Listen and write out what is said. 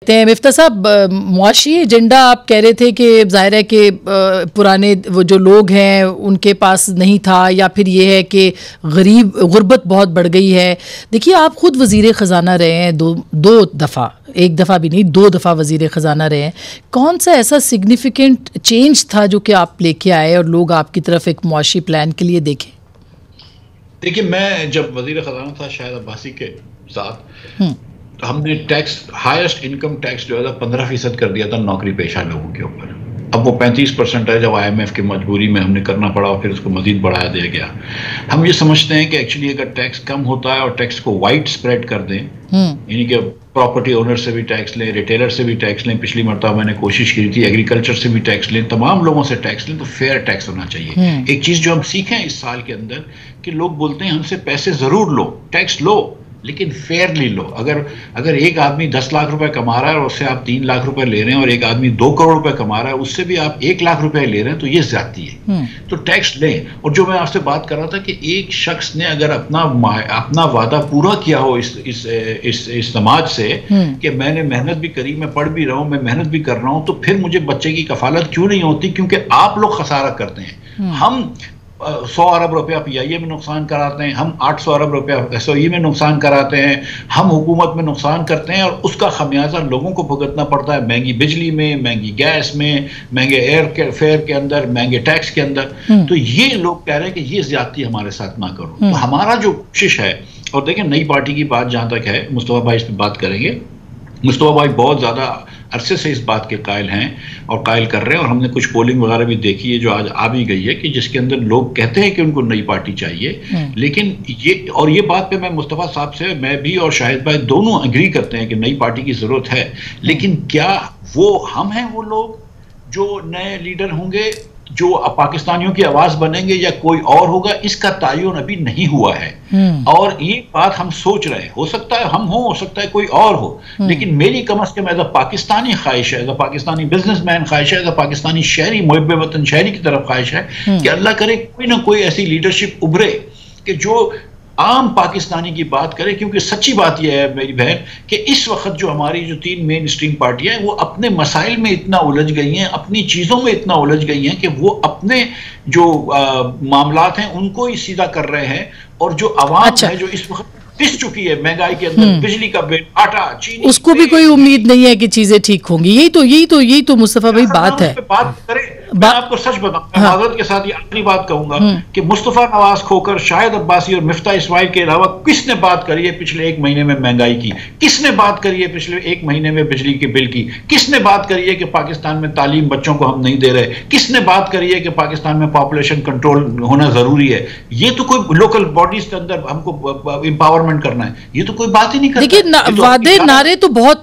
मिफ्ता साहब, मुआशी एजेंडा आप कह रहे थे कि ज़ाहिर है कि पुराने वो जो लोग हैं उनके पास नहीं था, या फिर ये है कि गुर्बत बहुत बढ़ गई है। देखिए, आप खुद वज़ीर ख़जाना रहे हैं दो दफ़ा, एक दफ़ा भी नहीं, 2 दफ़ा वज़ीर ख़जाना रहे हैं। कौन सा ऐसा सिग्निफिकेंट चेंज था जो कि आप लेके आए और लोग आपकी तरफ एक मुआशी प्लान के लिए देखें? देखिए, मैं जब वज़ीर ख़जाना था शाहिद अब्बासी के साथ, तो हमने टैक्स, हाईएस्ट इनकम टैक्स जो है 15% कर दिया था नौकरी पेशा लोगों के ऊपर। अब वो 35% है, जब IMF की मजबूरी में हमने करना पड़ा और फिर उसको मजीद बढ़ाया दिया गया। हम ये समझते हैं कि एक्चुअली अगर टैक्स कम होता है और टैक्स को वाइड स्प्रेड कर दें, यानी कि प्रॉपर्टी ओनर से भी टैक्स लें, रिटेलर से भी टैक्स लें, पिछली मरतबा मैंने कोशिश की थी एग्रीकल्चर से भी टैक्स लें, तमाम लोगों से टैक्स लें, तो फेयर टैक्स होना चाहिए। एक चीज़ जो हम सीखें इस साल के अंदर कि लोग बोलते हैं हमसे पैसे ज़रूर लो, टैक्स लो, लेकिन फेयरली लो। अगर एक आदमी 10 लाख रुपए कमा रहा है और उससे आप 3 लाख रुपए ले रहे हैं, और एक आदमी 2 करोड़ रुपए कमा रहा है उससे भी आप 1 लाख रुपए ले रहे हैं, तो ये ज्यादती है। तो टैक्स लें। और जो मैं आपसे बात कर रहा था कि एक शख्स ने अगर अपना वादा पूरा किया हो इस समाज से कि मैंने मेहनत भी करी, मैं पढ़ भी रहा हूं, मैं मेहनत भी कर रहा हूं, तो फिर मुझे बच्चे की कफालत क्यों नहीं होती? क्योंकि आप लोग खसारा करते हैं। हम 100 अरब रुपया PIA में नुकसान कराते हैं, हम 800 अरब रुपया SOE में नुकसान कराते हैं, हम हुकूमत में नुकसान करते हैं, और उसका खमियाजा लोगों को भुगतना पड़ता है, महंगी बिजली में, महंगी गैस में, महंगे एयर के फेयर के अंदर, महंगे टैक्स के अंदर। तो ये लोग कह रहे हैं कि ये ज्यादती हमारे साथ ना करो। तो हमारा जो कोशिश है, और देखिए नई पार्टी की बात जहां तक है, मुस्तफा भाई इस पर बात करेंगे। मुस्तफा भाई बहुत ज़्यादा अरसे से इस बात के कायल हैं और कायल कर रहे हैं, और हमने कुछ पोलिंग वगैरह भी देखी है जो आज आ भी गई है, कि जिसके अंदर लोग कहते हैं कि उनको नई पार्टी चाहिए। लेकिन ये बात पे मैं मुस्तफा साहब से, मैं भी और शाहिद भाई दोनों एग्री करते हैं कि नई पार्टी की ज़रूरत है। लेकिन क्या वो हम हैं वो लोग जो नए लीडर होंगे, जो पाकिस्तानियों की आवाज बनेंगे, या कोई और होगा? इसका तयन अभी नहीं हुआ है। और ये बात हम सोच रहे हैं, हो सकता है हम हो सकता है कोई और हो, लेकिन मेरी कम अज कम एज अ पाकिस्तानी ख्वाहिश है, एज अ पाकिस्तानी बिजनेसमैन ख्वाहिश है, एज अ पाकिस्तानी शहरी, मुहिब वतन शहरी की तरफ ख्वाहिश है कि अल्लाह करे कोई ना कोई ऐसी लीडरशिप उभरे कि जो आम पाकिस्तानी की बात करे। क्योंकि सच्ची बात यह है मेरी बहन कि इस वक्त जो हमारी जो 3 मेन स्ट्रीम पार्टियां हैं, वो अपने मसाइल में इतना उलझ गई हैं, अपनी चीज़ों में इतना उलझ गई हैं कि वो अपने जो मामलात हैं उनको ही सीधा कर रहे हैं, और जो आवाम है जो इस वक्त पिस चुकी है महंगाई के अंदर, बिजली का बिल, आटा, चीनी, उसको भी कोई उम्मीद नहीं है कि चीजें ठीक होंगी। यही तो मुस्तफा भाई बात है। बात करें, मैं आपको सच बताऊं, माजरत के साथ ये आखिरी बात कहूंगा कि मुस्तफा नवाज खोकर, शाहिद अब्बासी और मिफ्ता इस्माइल के अलावा किसने बात करी है पिछले 1 महीने में महंगाई की? किसने बात करी है पिछले 1 महीने में बिजली के बिल की? किसने बात करी है कि पाकिस्तान में तालीम बच्चों को हम नहीं दे रहे? किसने बात करी है कि पाकिस्तान में पॉपुलेशन कंट्रोल होना जरूरी है? ये तो कोई लोकल बॉडीज के अंदर हमको एम्पावरमेंट करना है, ये तो कोई बात ही नहीं करता। देखिए, वादे नारे तो बहुत